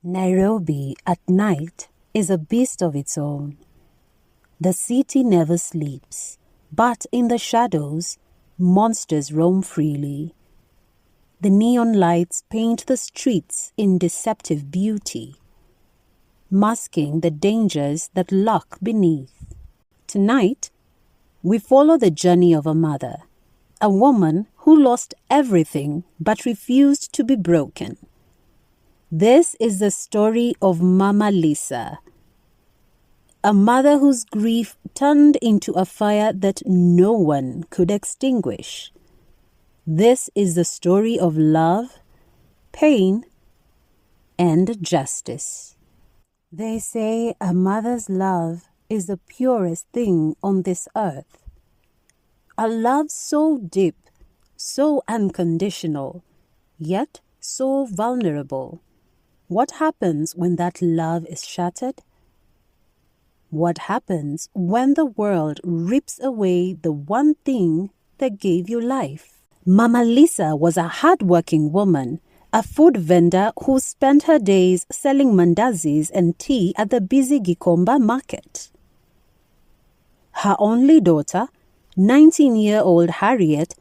Nairobi at night is a beast of its own. The city never sleeps, but in the shadows, monsters roam freely. The neon lights paint the streets in deceptive beauty, masking the dangers that lurk beneath. Tonight, we follow the journey of a mother, a woman who lost everything but refused to be broken. This is the story of Mama Lisa, a mother whose grief turned into a fire that no one could extinguish. This is the story of love, pain, and justice. They say a mother's love is the purest thing on this earth. A love so deep, so unconditional, yet so vulnerable. What happens when that love is shattered? What happens when the world rips away the one thing that gave you life? Mama Lisa was a hard-working woman, a food vendor who spent her days selling mandazis and tea at the busy Gikomba market. Her only daughter, 19-year-old Harriet,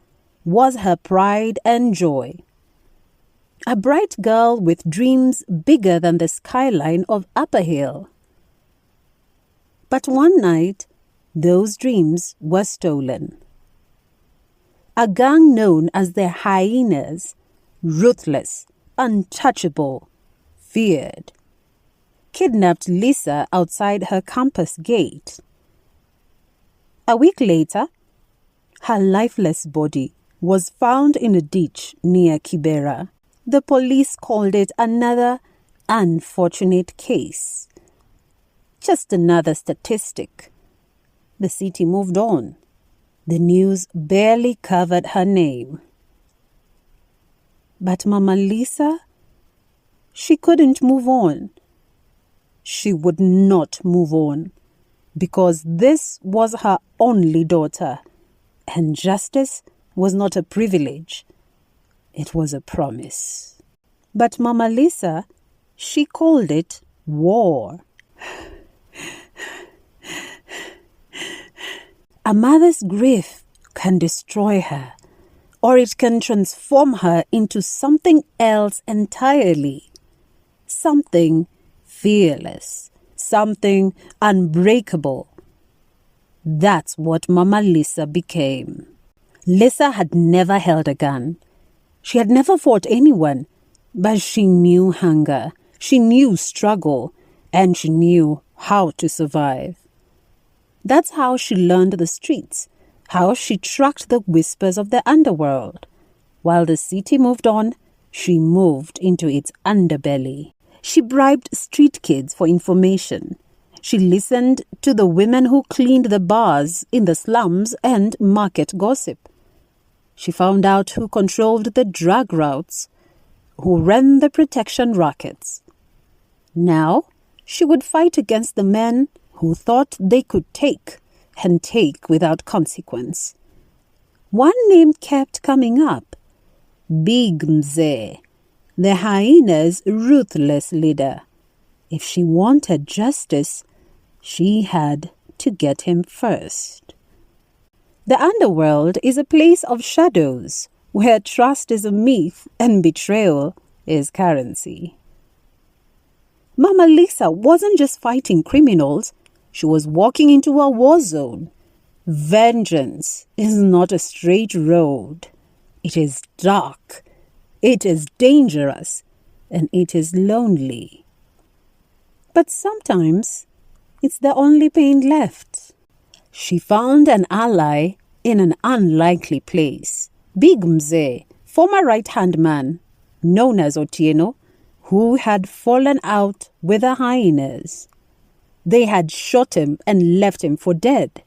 was her pride and joy. A bright girl with dreams bigger than the skyline of Upper Hill. But one night, those dreams were stolen. A gang known as the Hyenas, ruthless, untouchable, feared, kidnapped Lisa outside her campus gate. A week later, her lifeless body was found in a ditch near Kibera. The police called it another unfortunate case. Just another statistic. The city moved on. The news barely covered her name. But Mama Lisa, she couldn't move on. She would not move on because this was her only daughter, and justice was not a privilege. It was a promise. But Mama Lisa, she called it war. A mother's grief can destroy her, or it can transform her into something else entirely. Something fearless, something unbreakable. That's what Mama Lisa became. Lisa had never held a gun. She had never fought anyone, but she knew hunger, she knew struggle, and she knew how to survive. That's how she learned the streets, how she tracked the whispers of the underworld. While the city moved on, she moved into its underbelly. She bribed street kids for information. She listened to the women who cleaned the bars in the slums and market gossip. She found out who controlled the drug routes, who ran the protection rackets. Now, she would fight against the men who thought they could take and take without consequence. One name kept coming up. Big Mzee, the hyena's ruthless leader. If she wanted justice, she had to get him first. The underworld is a place of shadows, where trust is a myth and betrayal is currency. Mama Lisa wasn't just fighting criminals, she was walking into a war zone. Vengeance is not a straight road. It is dark, it is dangerous, and it is lonely. But sometimes, it's the only pain left. She found an ally in an unlikely place. Big Mzee, former right-hand man, known as Otieno, who had fallen out with the hyenas. They had shot him and left him for dead.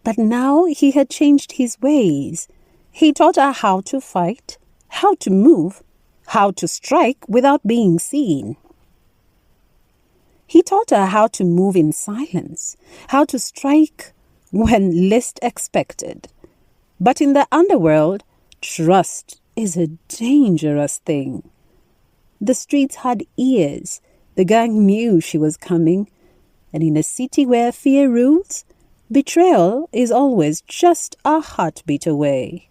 But now he had changed his ways. He taught her how to fight, how to move, how to strike without being seen. He taught her how to move in silence, how to strike when least expected. But in the underworld, trust is a dangerous thing. The streets had ears. The gang knew she was coming. And in a city where fear rules, betrayal is always just a heartbeat away.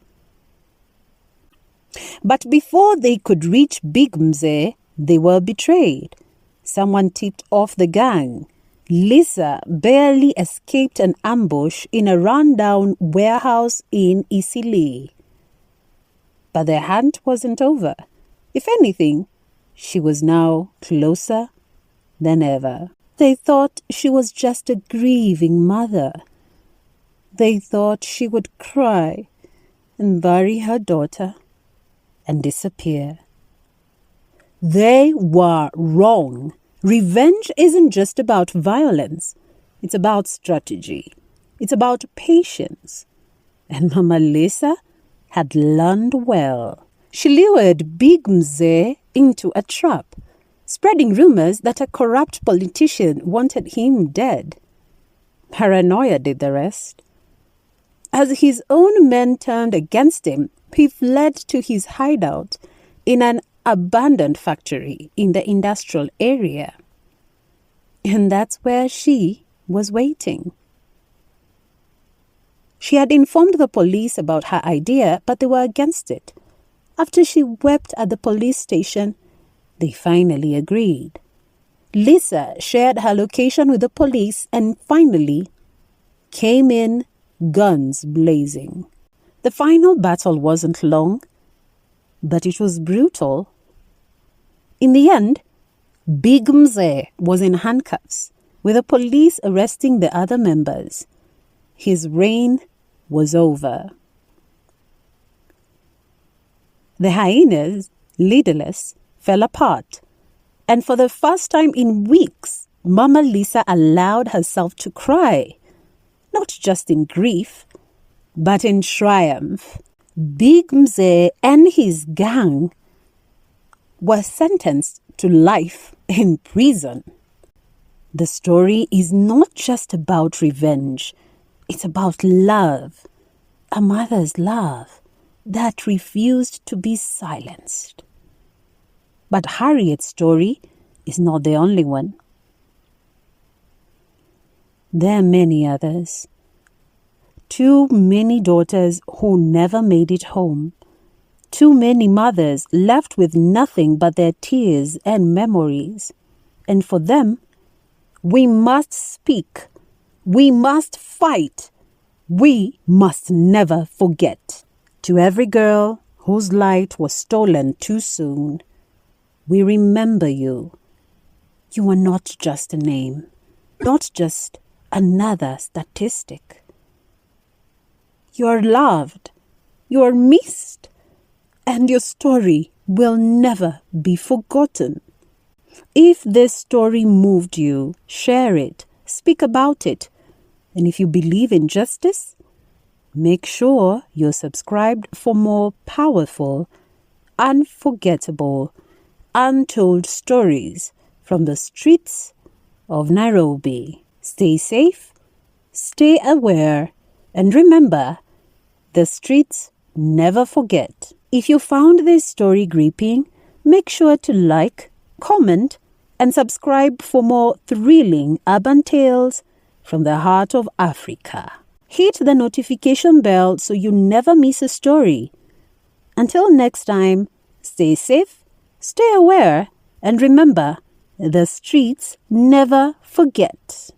But before they could reach Big Mzee, they were betrayed. Someone tipped off the gang. Lisa barely escaped an ambush in a rundown warehouse in Isili. But their hunt wasn't over. If anything, she was now closer than ever. They thought she was just a grieving mother. They thought she would cry and bury her daughter and disappear. They were wrong. Revenge isn't just about violence. It's about strategy. It's about patience. And Mama Lisa had learned well. She lured Big Mzee into a trap, spreading rumors that a corrupt politician wanted him dead. Paranoia did the rest. As his own men turned against him, he fled to his hideout in an abandoned factory in the industrial area. And that's where she was waiting. She had informed the police about her idea, but they were against it. After she wept at the police station, they finally agreed. Lisa shared her location with the police and finally came in, guns blazing. The final battle wasn't long, but it was brutal. In the end, Big Mzee was in handcuffs, with the police arresting the other members. His reign was over. The hyenas, leaderless, fell apart, and for the first time in weeks, Mama Lisa allowed herself to cry, not just in grief, but in triumph. Big Mzee and his gang were sentenced to life in prison. The story is not just about revenge. It's about love, a mother's love that refused to be silenced. But Harriet's story is not the only one. There are many others. Too many daughters who never made it home. Too many mothers left with nothing but their tears and memories. And for them, we must speak. We must fight. We must never forget. To every girl whose light was stolen too soon, we remember you. You are not just a name, not just another statistic. You are loved, you are missed, and your story will never be forgotten. If this story moved you, share it, speak about it, and if you believe in justice, make sure you're subscribed for more powerful, unforgettable, untold stories from the streets of Nairobi. Stay safe, stay aware, and remember, the streets never forget. If you found this story gripping, make sure to like, comment, and subscribe for more thrilling urban tales from the heart of Africa. Hit the notification bell so you never miss a story. Until next time, stay safe, stay aware, and remember, the streets never forget.